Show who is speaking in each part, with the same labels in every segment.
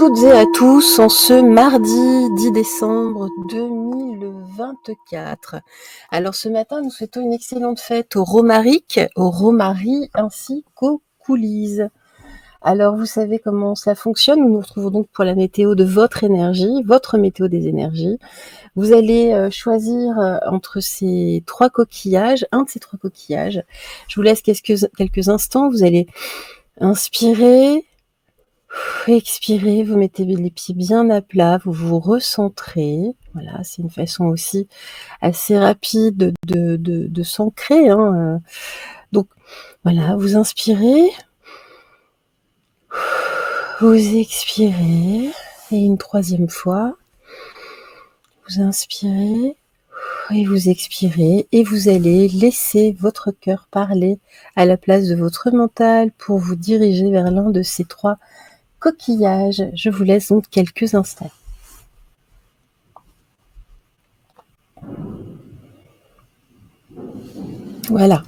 Speaker 1: toutes et à tous en ce mardi 10 décembre 2024. Alors ce matin, nous souhaitons une excellente fête aux Romariques, aux Romaries ainsi qu'aux coulisses. Alors vous savez comment cela fonctionne, nous nous retrouvons donc pour la météo de votre énergie, votre météo des énergies. Vous allez choisir entre ces trois coquillages, un de ces trois coquillages. Je vous laisse quelques instants, vous allez inspirer, expirez, vous mettez les pieds bien à plat, vous vous recentrez. Voilà, c'est une façon aussi assez rapide de s'ancrer. Donc voilà, vous inspirez, vous expirez, et une troisième fois, vous inspirez et vous expirez, et vous allez laisser votre cœur parler à la place de votre mental pour vous diriger vers l'un de ces trois coquillages. Je vous laisse donc quelques instants. Voilà.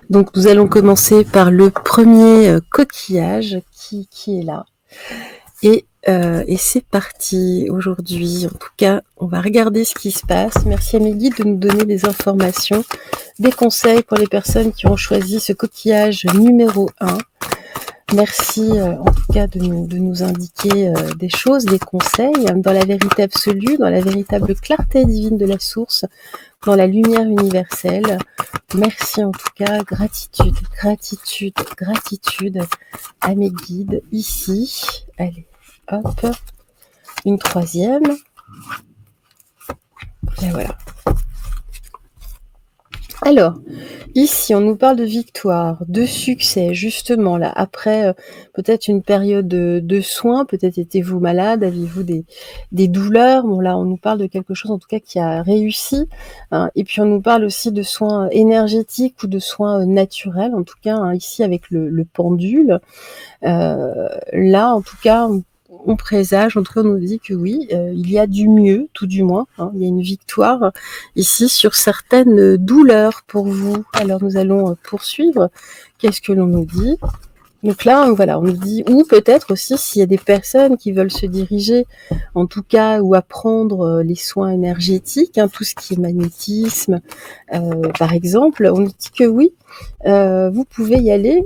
Speaker 1: Donc nous allons commencer par le premier coquillage qui est là. Et c'est parti aujourd'hui. En tout cas, on va regarder ce qui se passe. Merci à mes guides de nous donner des informations, des conseils pour les personnes qui ont choisi ce coquillage numéro 1. Merci en tout cas de nous indiquer des choses, des conseils, dans la vérité absolue, dans la véritable clarté divine de la source, dans la lumière universelle. Merci en tout cas, gratitude à mes guides ici. Allez, hop, une troisième. Et voilà. Alors, ici, on nous parle de victoire, de succès, justement, là, après peut-être une période de soins, peut-être étiez-vous malade, aviez-vous des douleurs, bon là, on nous parle de quelque chose, en tout cas, qui a réussi, hein, et puis on nous parle aussi de soins énergétiques ou de soins naturels, en tout cas, hein, ici, avec le pendule, là, en tout cas, on présage, en tout cas on nous dit que oui, il y a du mieux, tout du moins, hein, il y a une victoire ici sur certaines douleurs pour vous. Alors nous allons poursuivre. Qu'est-ce que l'on nous dit ? Donc là, voilà, on nous dit, ou peut-être aussi s'il y a des personnes qui veulent se diriger, en tout cas, ou apprendre les soins énergétiques, hein, tout ce qui est magnétisme, par exemple, on nous dit que oui, vous pouvez y aller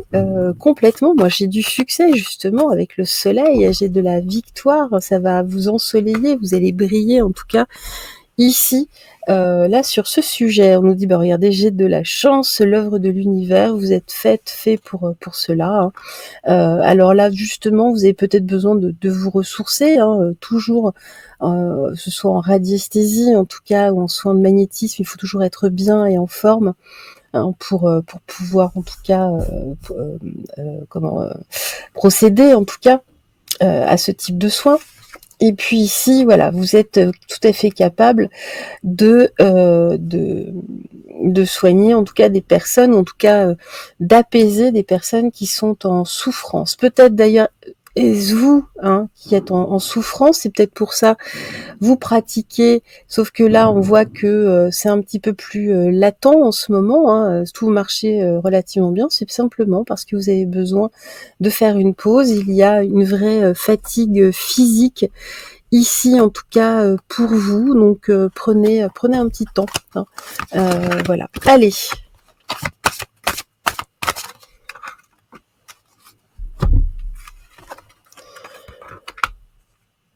Speaker 1: complètement. Moi, j'ai du succès justement avec le soleil, j'ai de la victoire, ça va vous ensoleiller, vous allez briller en tout cas ici. Là sur ce sujet, on nous dit regardez, j'ai de la chance, l'œuvre de l'univers, vous êtes fait pour cela. Alors là justement, vous avez peut-être besoin de vous ressourcer, toujours, ce soit en radiesthésie en tout cas ou en soins de magnétisme, il faut toujours être bien et en forme. Pour pouvoir en tout cas procéder en tout cas à ce type de soins. Et puis ici, voilà, vous êtes tout à fait capable de soigner en tout cas des personnes, en tout cas d'apaiser des personnes qui sont en souffrance. Peut-être d'ailleurs vous qui êtes en souffrance, c'est peut-être pour ça vous pratiquez, sauf que là on voit que c'est un petit peu plus latent en ce moment, tout marchait relativement bien, c'est simplement parce que vous avez besoin de faire une pause, il y a une vraie fatigue physique ici en tout cas pour vous, donc prenez un petit temps, voilà. Allez.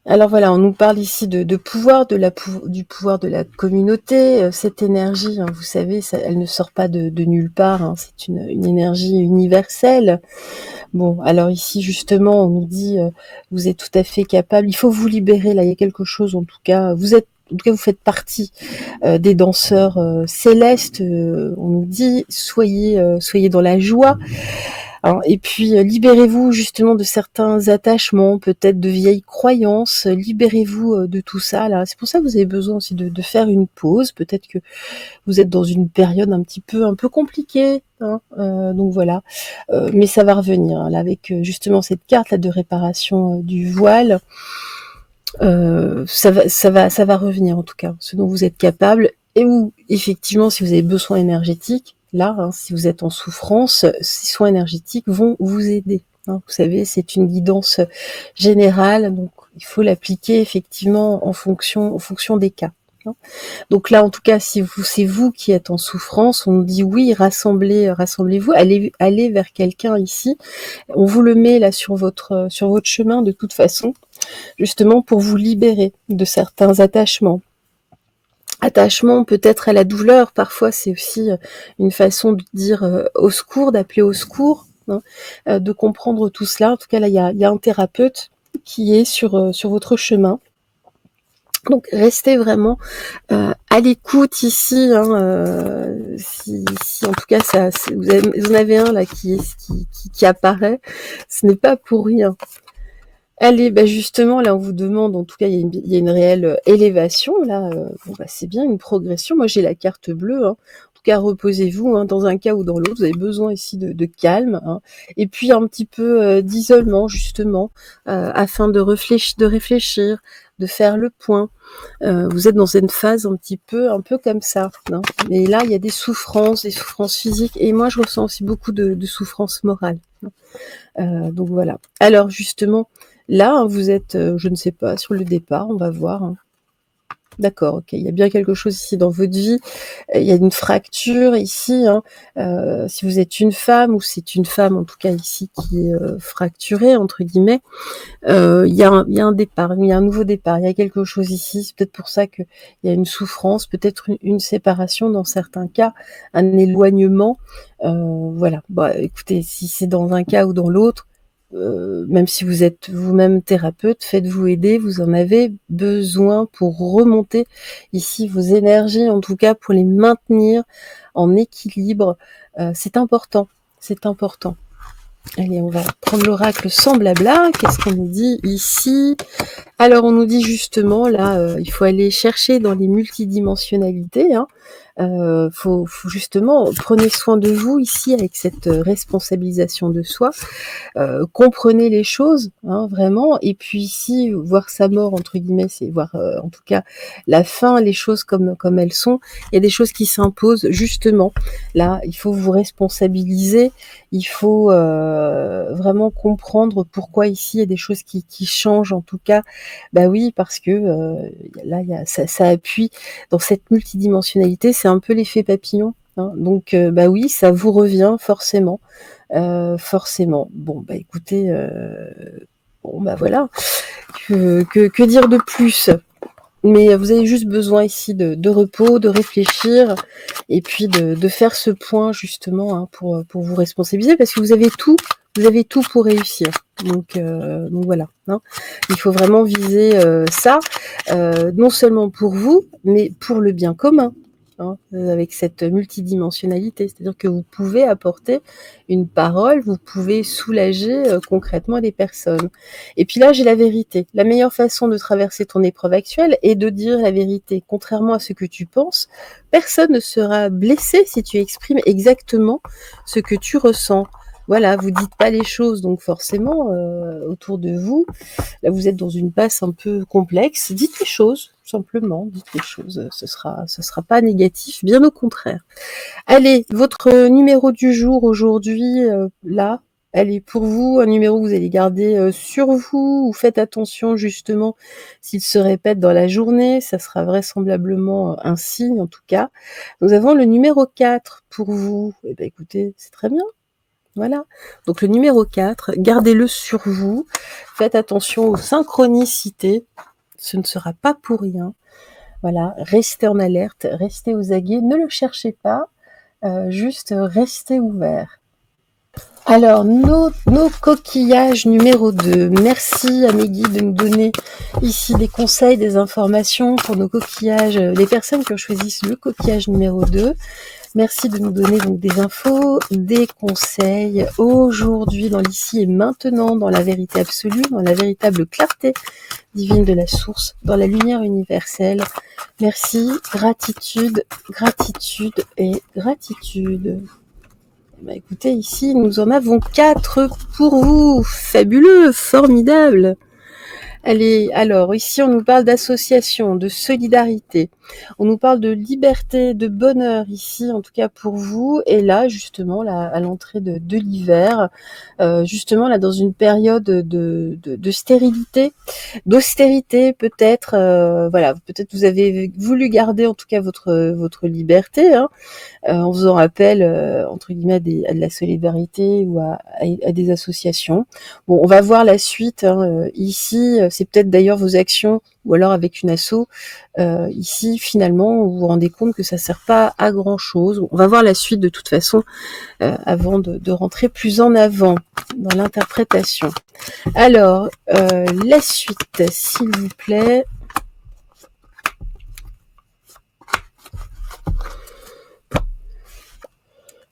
Speaker 1: Alors voilà, on nous parle ici de pouvoir, du pouvoir de la communauté. Cette énergie, vous savez, elle ne sort pas de nulle part, c'est une énergie universelle. Bon, alors ici justement, on nous dit, vous êtes tout à fait capable, il faut vous libérer, là il y a quelque chose en tout cas, vous faites partie des danseurs célestes, on nous dit, soyez dans la joie. Et puis libérez-vous justement de certains attachements, peut-être de vieilles croyances, libérez-vous de tout ça là. C'est pour ça que vous avez besoin aussi de faire une pause. Peut-être que vous êtes dans une période un peu compliquée, donc voilà. Mais ça va revenir là avec justement cette carte là de réparation du voile. Ça va revenir en tout cas, ce dont vous êtes capable, et où effectivement si vous avez besoin énergétique, là, si vous êtes en souffrance, ces soins énergétiques vont vous aider. hein. Vous savez, c'est une guidance générale, donc il faut l'appliquer effectivement en fonction des cas, hein. Donc là, en tout cas, si c'est vous qui êtes en souffrance, on nous dit oui, rassemblez-vous, allez vers quelqu'un ici. On vous le met là sur votre chemin de toute façon, justement pour vous libérer de certains attachements. Attachement peut-être à la douleur, parfois c'est aussi une façon de dire au secours, d'appeler au secours, hein, de comprendre tout cela. En tout cas, là, il y a un thérapeute qui est sur votre chemin. Donc restez vraiment à l'écoute ici, hein, si en tout cas vous en avez un là qui apparaît, ce n'est pas pour rien. Allez, bah justement, là, on vous demande, en tout cas, il y a une réelle élévation, là, bon, bah, c'est bien, une progression. Moi, j'ai la carte bleue, hein. En tout cas, reposez-vous, hein, dans un cas ou dans l'autre, vous avez besoin ici de calme, hein, et puis un petit peu d'isolement, justement, afin de réfléchir, de faire le point. Vous êtes dans une phase un peu comme ça, hein. Mais là, il y a des souffrances physiques, et moi, je ressens aussi beaucoup de souffrances morales, hein. Donc voilà. Alors, justement, là, hein, vous êtes, je ne sais pas, sur le départ, on va voir, hein. D'accord, OK, il y a bien quelque chose ici dans votre vie. Il y a une fracture ici, hein. Si vous êtes une femme ou c'est une femme, en tout cas ici, qui est «fracturée» entre guillemets, il y a un départ, il y a un nouveau départ. Il y a quelque chose ici, c'est peut-être pour ça qu'il y a une souffrance, peut-être une séparation dans certains cas, un éloignement. Voilà. Bah, écoutez, si c'est dans un cas ou dans l'autre, même si vous êtes vous-même thérapeute, faites-vous aider, vous en avez besoin pour remonter ici vos énergies, en tout cas pour les maintenir en équilibre. C'est important, c'est important. Allez, on va prendre l'oracle sans blabla. Qu'est-ce qu'on nous dit ici? Alors, on nous dit justement, là, il faut aller chercher dans les multidimensionnalités, hein. Faut justement, prenez soin de vous ici avec cette responsabilisation de soi. Comprenez les choses, hein, vraiment. Et puis ici, voir sa mort, entre guillemets, c'est voir, en tout cas, la fin, les choses comme elles sont. Il y a des choses qui s'imposent, justement. Là, il faut vous responsabiliser. Il faut vraiment comprendre pourquoi ici, il y a des choses qui changent, en tout cas. Bah oui, parce que là, ça appuie dans cette multidimensionnalité. C'est un peu l'effet papillon, hein. Donc, bah oui, ça vous revient forcément. Forcément. Bon, bah écoutez, bon bah voilà, que dire de plus? Mais vous avez juste besoin ici de repos, de réfléchir, et puis de faire ce point justement, hein, pour vous responsabiliser, parce que vous avez tout pour réussir. Donc voilà, hein. Il faut vraiment viser ça, non seulement pour vous, mais pour le bien commun, hein, avec cette multidimensionnalité. C'est-à-dire que vous pouvez apporter une parole, vous pouvez soulager concrètement les personnes. Et puis là, j'ai la vérité. La meilleure façon de traverser ton épreuve actuelle est de dire la vérité. Contrairement à ce que tu penses, personne ne sera blessé si tu exprimes exactement ce que tu ressens. Voilà, vous dites pas les choses, donc forcément, autour de vous, là vous êtes dans une passe un peu complexe. Dites les choses, simplement, dites les choses. Ce sera pas négatif, bien au contraire. Allez, votre numéro du jour aujourd'hui, là, elle est pour vous, un numéro que vous allez garder sur vous, ou faites attention justement s'il se répète dans la journée, ça sera vraisemblablement un signe en tout cas. Nous avons le numéro 4 pour vous. Eh ben écoutez, c'est très bien. Voilà. Donc le numéro 4, gardez-le sur vous. Faites attention aux synchronicités. Ce ne sera pas pour rien. Voilà. Restez en alerte, restez aux aguets. Ne le cherchez pas. Juste restez ouvert. Alors, nos coquillages numéro 2. Merci à mes guides de nous donner ici des conseils, des informations pour nos coquillages, les personnes qui ont choisi le coquillage numéro 2. Merci de nous donner donc des infos, des conseils aujourd'hui dans l'ici et maintenant, dans la vérité absolue, dans la véritable clarté divine de la source, dans la lumière universelle. Merci, gratitude, gratitude et gratitude. Bah écoutez, ici nous en avons 4 pour vous. Fabuleux, formidable. Allez, alors ici on nous parle d'association, de solidarité, on nous parle de liberté, de bonheur ici, en tout cas pour vous. Et là, justement, là, à l'entrée de l'hiver, justement là dans une période de stérilité, d'austérité peut-être, voilà, peut-être vous avez voulu garder en tout cas votre liberté, hein, en faisant appel, entre guillemets, à de la solidarité ou à des associations. Bon, on va voir la suite, hein, ici, c'est peut-être d'ailleurs vos actions ou alors avec une asso. Ici, finalement, vous vous rendez compte que ça sert pas à grand-chose. On va voir la suite de toute façon, avant de rentrer plus en avant dans l'interprétation. Alors, la suite, s'il vous plaît.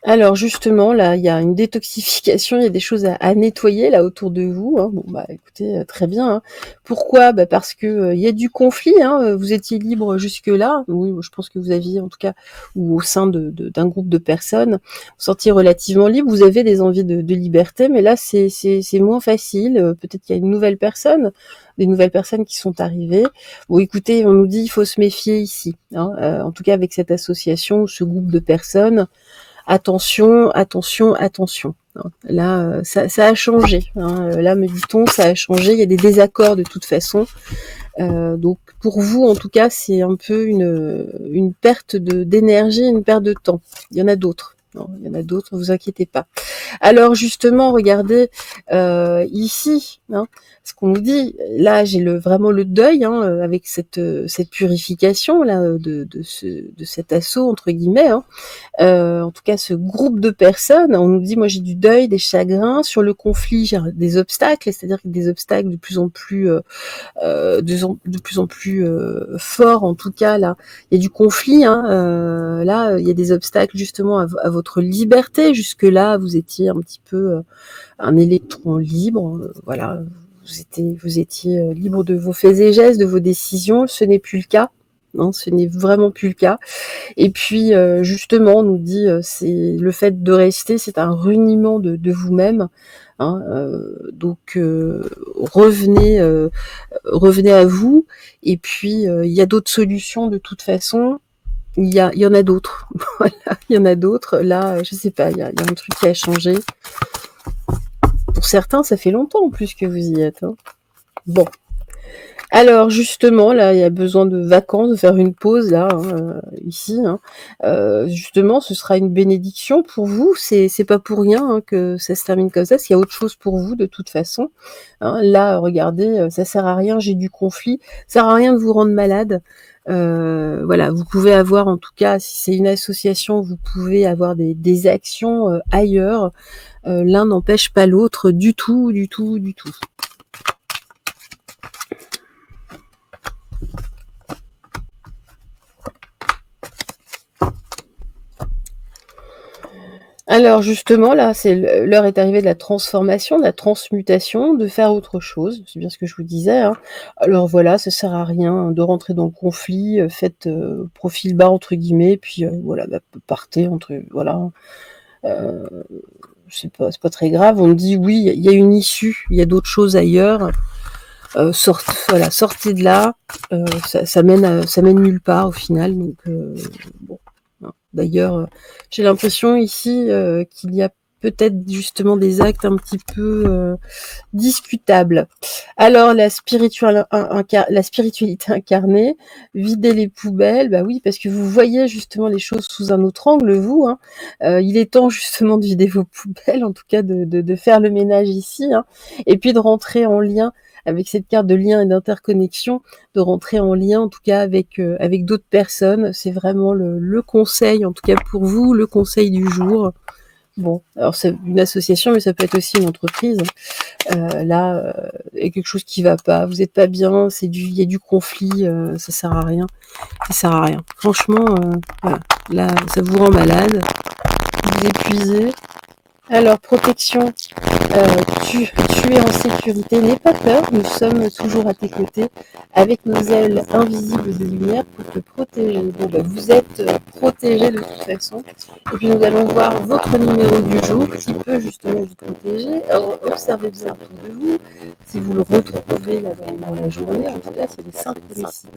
Speaker 1: Alors justement, là, il y a une détoxification, il y a des choses à nettoyer là autour de vous, hein. Bon, bah écoutez, très bien, hein. Pourquoi? Bah parce que il y a du conflit, hein. Vous étiez libre jusque-là. Oui, je pense que vous aviez, en tout cas, ou au sein d'un groupe de personnes, vous sentiez relativement libre. Vous avez des envies de liberté, mais là, c'est moins facile. Peut-être qu'il y a une nouvelle personne, des nouvelles personnes qui sont arrivées. Bon, écoutez, on nous dit il faut se méfier ici, hein. En tout cas avec cette association ou ce groupe de personnes. Attention, attention, attention. Là, ça a changé, hein. Là, me dit-on, ça a changé. Il y a des désaccords de toute façon. Donc, pour vous, en tout cas, c'est un peu une perte d'énergie, une perte de temps. Il y en a d'autres. Non, il y en a d'autres, vous inquiétez pas. Alors justement, regardez ici, hein, ce qu'on nous dit. Là, j'ai vraiment le deuil, hein, avec cette purification là de cet assaut entre guillemets, hein. En tout cas, ce groupe de personnes, on nous dit, moi j'ai du deuil, des chagrins sur le conflit, j'ai des obstacles, c'est-à-dire que des obstacles de plus en plus forts, en tout cas là, il y a du conflit, hein, là il y a des obstacles justement à votre liberté. Jusque là, vous étiez un petit peu un électron libre, voilà, vous étiez libre de vos faits et gestes, de vos décisions. Ce n'est plus le cas. Non, ce n'est vraiment plus le cas. Et puis justement, on nous dit c'est le fait de rester, c'est un reniement de vous-même, hein, donc revenez à vous. Et puis il y a d'autres solutions de toute façon. Il y en a d'autres. Voilà, il y en a d'autres. Là, je sais pas, il y a un truc qui a changé. Pour certains, ça fait longtemps en plus que vous y êtes, hein. Bon. Alors justement, là, il y a besoin de vacances, de faire une pause là, hein, ici, hein. Justement, ce sera une bénédiction pour vous. C'est pas pour rien, hein, que ça se termine comme ça. S'il y a autre chose pour vous de toute façon, hein. Là, regardez, ça sert à rien. J'ai du conflit. Ça sert à rien de vous rendre malade. Voilà, vous pouvez avoir, en tout cas, si c'est une association, vous pouvez avoir des actions ailleurs. L'un n'empêche pas l'autre du tout, du tout, du tout. Alors justement, là, l'heure est arrivée de la transformation, de la transmutation, de faire autre chose. C'est bien ce que je vous disais, hein. Alors voilà, ça sert à rien de rentrer dans le conflit. Faites profil bas entre guillemets, puis voilà, partez voilà. C'est pas très grave. On me dit oui, il y a une issue, il y a d'autres choses ailleurs. Sortez de là. Ça mène nulle part au final. Donc bon. D'ailleurs, j'ai l'impression ici qu'il y a peut-être justement des actes un petit peu discutables. Alors la spiritualité incarnée, vider les poubelles, bah oui, parce que vous voyez justement les choses sous un autre angle, vous, hein. Il est temps justement de vider vos poubelles, en tout cas de faire le ménage ici, hein, et puis de rentrer en lien avec cette carte de lien et d'interconnexion, de rentrer en lien en tout cas avec d'autres personnes. C'est vraiment le conseil, en tout cas pour vous, le conseil du jour. Bon, alors c'est une association, mais ça peut être aussi une entreprise. Là, il y a quelque chose qui va pas, vous êtes pas bien, il y a du conflit, ça sert à rien. Ça sert à rien. Franchement, voilà. Là, ça vous rend malade, vous épuisez. Alors, protection, tu es en sécurité, n'aie pas peur, nous sommes toujours à tes côtés, avec nos ailes invisibles de lumière pour te protéger. Bon, bah, vous êtes protégé de toute façon. Et puis nous allons voir votre numéro du jour qui peut justement vous protéger. Alors, observez bien autour de vous. Si vous le retrouvez là dans la journée, en tout cas, c'est des synchronicités.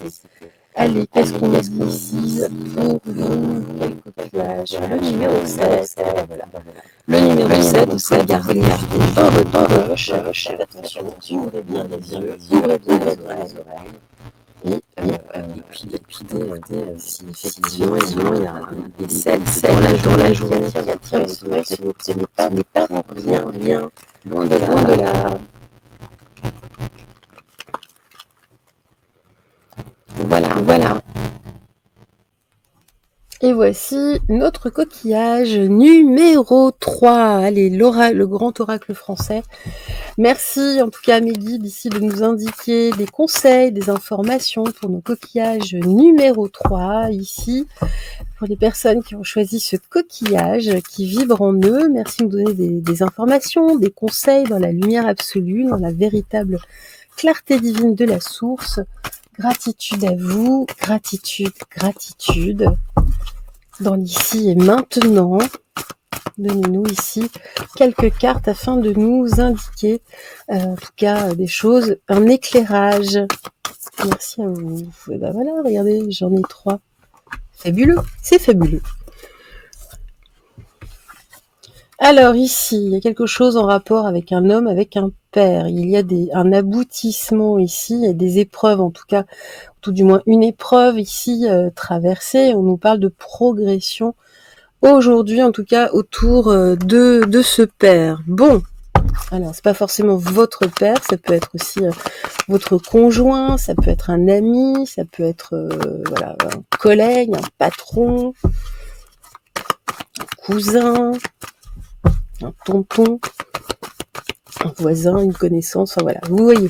Speaker 1: Allez, qu'est-ce qu'on a dit ici pour vous? Quel coquillage? Le numéro 7. Voilà. Le numéro 7, ça garde dans votre poche. Faites attention, ouvrez bien les yeux, ouvrez bien les oreilles. Et puis si effectivement il y a des scènes dans la journée qui attirent votre œil, ce n'est pas rien, loin de là. Voilà. Et voici notre coquillage numéro 3. Allez, le grand oracle français. Merci en tout cas à mes guides ici de nous indiquer des conseils, des informations pour nos coquillages numéro 3 ici. Pour les personnes qui ont choisi ce coquillage qui vibre en eux, merci de nous donner des informations, des conseils dans la lumière absolue, dans la véritable clarté divine de la source. Gratitude à vous, gratitude. Dans l'ici et maintenant, donnez-nous ici quelques cartes afin de nous indiquer, en tout cas, des choses, un éclairage. Merci à vous. Et ben voilà, regardez, j'en ai 3. Fabuleux, c'est fabuleux. Alors ici, il y a quelque chose en rapport avec un homme, avec un père. Il y a un aboutissement ici, il y a des épreuves, en tout cas, tout du moins une épreuve ici traversée. On nous parle de progression aujourd'hui, en tout cas, autour de ce père. Bon, alors c'est pas forcément votre père, ça peut être aussi votre conjoint, ça peut être un ami, ça peut être voilà, un collègue, un patron, un cousin, un tonton, un voisin, une connaissance, enfin voilà, vous voyez.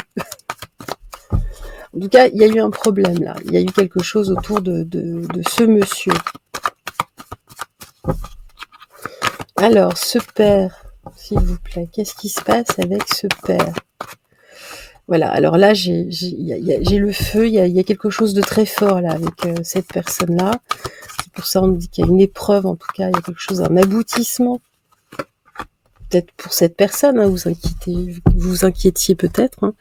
Speaker 1: En tout cas, il y a eu un problème là, il y a eu quelque chose autour de ce monsieur. Alors, ce père, s'il vous plaît, qu'est-ce qui se passe avec ce père? Voilà, alors là, j'ai le feu, il y a quelque chose de très fort là avec cette personne-là. C'est pour ça on nous dit qu'il y a une épreuve, en tout cas, il y a quelque chose, un aboutissement. Peut-être pour cette personne, hein, vous inquiétiez peut-être. Hein.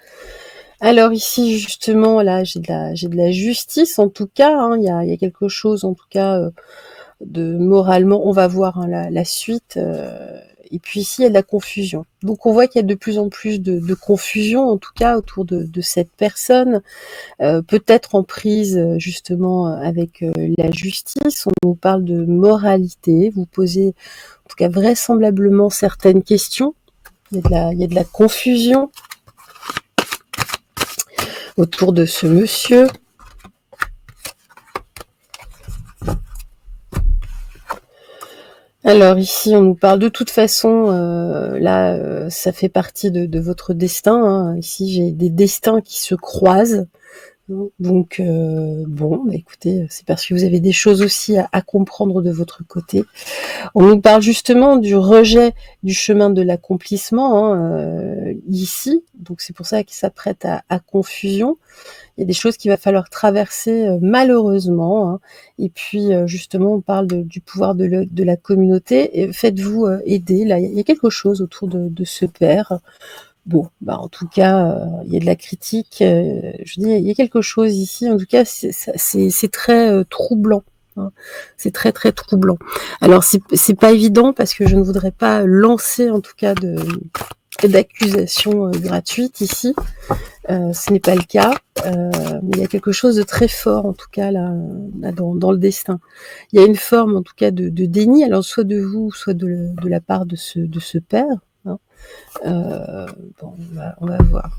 Speaker 1: Alors ici, justement, là, j'ai de la justice, en tout cas. Hein, il y a quelque chose, en tout cas, de moralement, on va voir hein, la suite. Et puis ici, il y a de la confusion. Donc on voit qu'il y a de plus en plus de confusion, en tout cas, autour de cette personne. Peut-être en prise, justement, avec la justice. On nous parle de moralité. Vous posez, en tout cas, vraisemblablement certaines questions. Il y a de la confusion autour de ce monsieur. Alors ici, on nous parle de toute façon, là, ça fait partie de votre destin. Hein. Ici, j'ai des destins qui se croisent. Donc, bon, bah, écoutez, c'est parce que vous avez des choses aussi à comprendre de votre côté. On nous parle justement du rejet du chemin de l'accomplissement hein, ici. Donc, c'est pour ça que ça prête à confusion. Il y a des choses qu'il va falloir traverser malheureusement. Hein. Et puis justement, on parle du pouvoir de la communauté. Et faites-vous aider. Là, il y a quelque chose autour de ce père. Bon, bah en tout cas, il y a de la critique. Je dis, il y a quelque chose ici. En tout cas, c'est très troublant. Hein. C'est très très troublant. Alors c'est pas évident parce que je ne voudrais pas lancer en tout cas d'accusations gratuites ici. Ce n'est pas le cas, mais il y a quelque chose de très fort en tout cas là dans le destin. Il y a une forme en tout cas de déni, alors soit de vous, soit de la part de ce père. Hein. Bon, on va voir.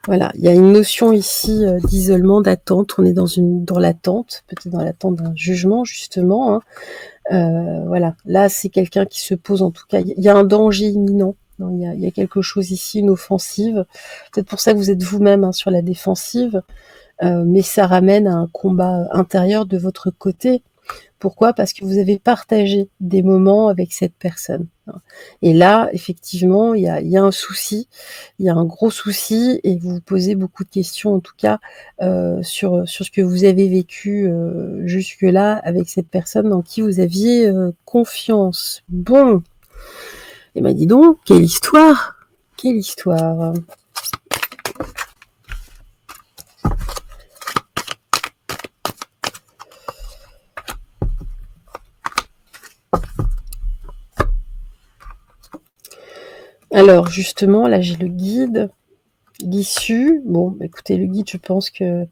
Speaker 1: Voilà, il y a une notion ici d'isolement, d'attente. On est dans l'attente, peut-être dans l'attente d'un jugement justement. Hein. Voilà, là c'est quelqu'un qui se pose en tout cas. Il y a un danger imminent. Non, il y a quelque chose ici, une offensive. Peut-être pour ça que vous êtes vous-même hein, sur la défensive, mais ça ramène à un combat intérieur de votre côté. Pourquoi? Parce que vous avez partagé des moments avec cette personne, hein. Et là, effectivement, il y a un souci, il y a un gros souci et vous vous posez beaucoup de questions, en tout cas, sur ce que vous avez vécu, jusque-là avec cette personne dans qui vous aviez, confiance. Bon, et ben, dis donc, quelle histoire! Quelle histoire! Alors justement, là, j'ai le guide, l'issue. Bon, écoutez, le guide, je pense que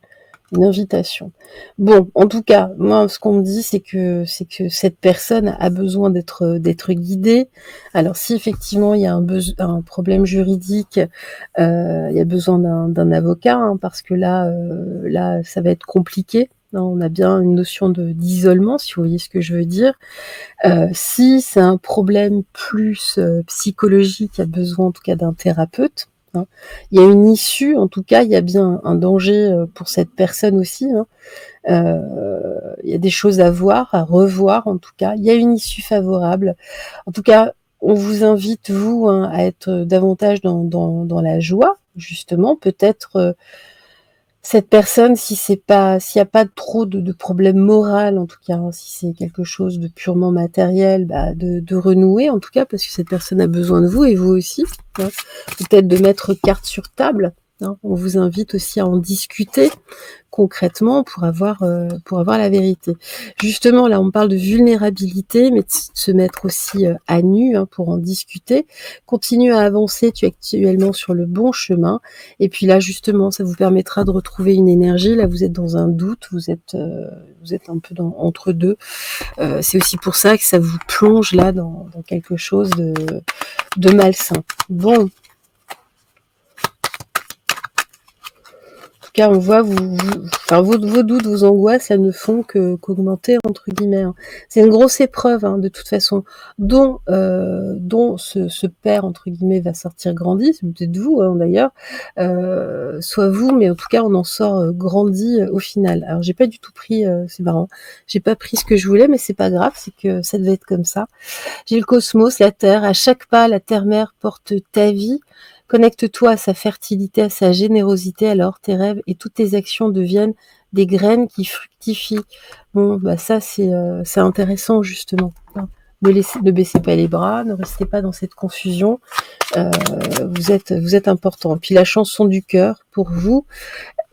Speaker 1: une invitation. Bon, en tout cas, moi, ce qu'on me dit, c'est que cette personne a besoin d'être guidée. Alors, si effectivement il y a un problème juridique, il y a besoin d'un avocat, hein, parce que là, ça va être compliqué. Hein, on a bien une notion d'isolement, si vous voyez ce que je veux dire. Si c'est un problème plus psychologique, il y a besoin en tout cas d'un thérapeute. Hein. Il y a une issue, en tout cas, il y a bien un danger pour cette personne aussi. Hein. Il y a des choses à voir, à revoir en tout cas. Il y a une issue favorable. En tout cas, on vous invite, vous, hein, à être davantage dans la joie, justement. Peut-être cette personne, s'il n'y a pas trop de problèmes moraux, en tout cas, hein, si c'est quelque chose de purement matériel, bah, de renouer, en tout cas, parce que cette personne a besoin de vous et vous aussi. Hein. Peut-être de mettre carte sur table. Hein. On vous invite aussi à en discuter concrètement pour avoir la vérité. Justement, là, on parle de vulnérabilité, mais de se mettre aussi à nu, hein, pour en discuter. Continue à avancer, tu es actuellement sur le bon chemin. Et puis là, justement, ça vous permettra de retrouver une énergie. Là, vous êtes dans un doute, vous êtes un peu entre deux. C'est aussi pour ça que ça vous plonge là dans quelque chose de malsain. Bon. En tout cas, on voit vos doutes, vos angoisses, elles ne font qu'augmenter entre guillemets. Hein. C'est une grosse épreuve, hein, de toute façon, dont ce père entre guillemets va sortir grandi. C'est peut-être vous, hein, d'ailleurs, soit vous, mais en tout cas, on en sort grandi au final. Alors, j'ai pas du tout pris, c'est marrant, j'ai pas pris ce que je voulais, mais c'est pas grave, c'est que ça devait être comme ça. J'ai le cosmos, la terre. À chaque pas, la terre-mère porte ta vie. Connecte-toi à sa fertilité, à sa générosité, alors tes rêves et toutes tes actions deviennent des graines qui fructifient. Bon, bah ça c'est intéressant justement. Hein. Ne baissez pas les bras, ne restez pas dans cette confusion. Vous êtes important. Puis la chanson du cœur pour vous.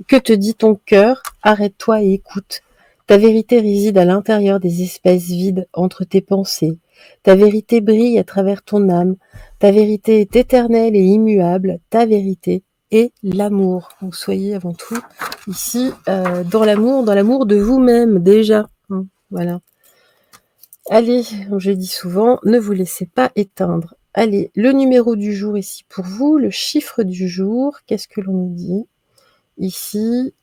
Speaker 1: Que te dit ton cœur? Arrête-toi et écoute. Ta vérité réside à l'intérieur des espaces vides entre tes pensées. Ta vérité brille à travers ton âme. Ta vérité est éternelle et immuable. Ta vérité est l'amour. Donc soyez avant tout ici dans l'amour de vous-même déjà. Hein, voilà. Allez, je dis souvent, ne vous laissez pas éteindre. Allez, le numéro du jour ici pour vous, le chiffre du jour, qu'est-ce que l'on nous dit ici?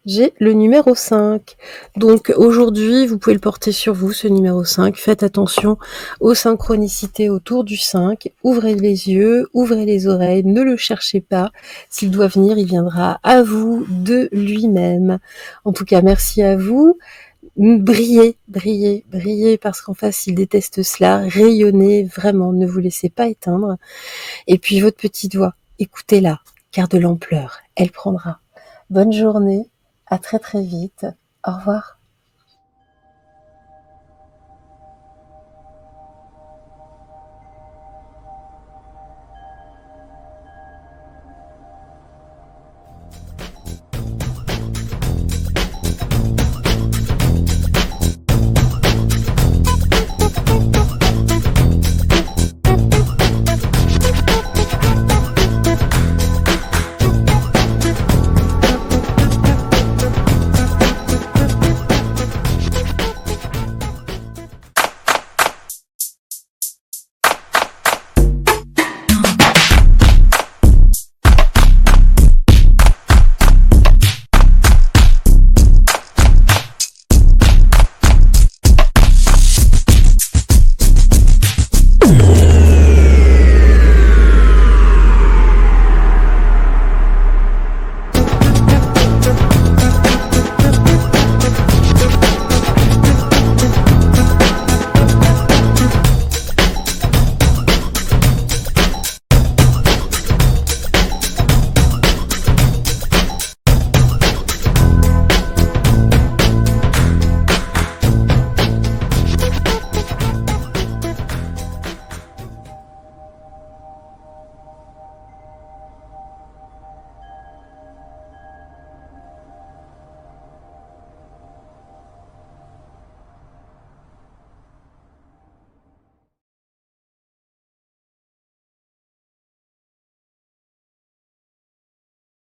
Speaker 1: J'ai le numéro 5. Donc aujourd'hui, vous pouvez le porter sur vous, ce numéro 5. Faites attention aux synchronicités autour du 5. Ouvrez les yeux, ouvrez les oreilles, ne le cherchez pas. S'il doit venir, il viendra à vous de lui-même. En tout cas, merci à vous. Brillez, brillez, brillez, parce qu'en face, il déteste cela. Rayonnez, vraiment, ne vous laissez pas éteindre. Et puis votre petite voix, écoutez-la, car de l'ampleur, elle prendra. Bonne journée. À très très vite. Au revoir.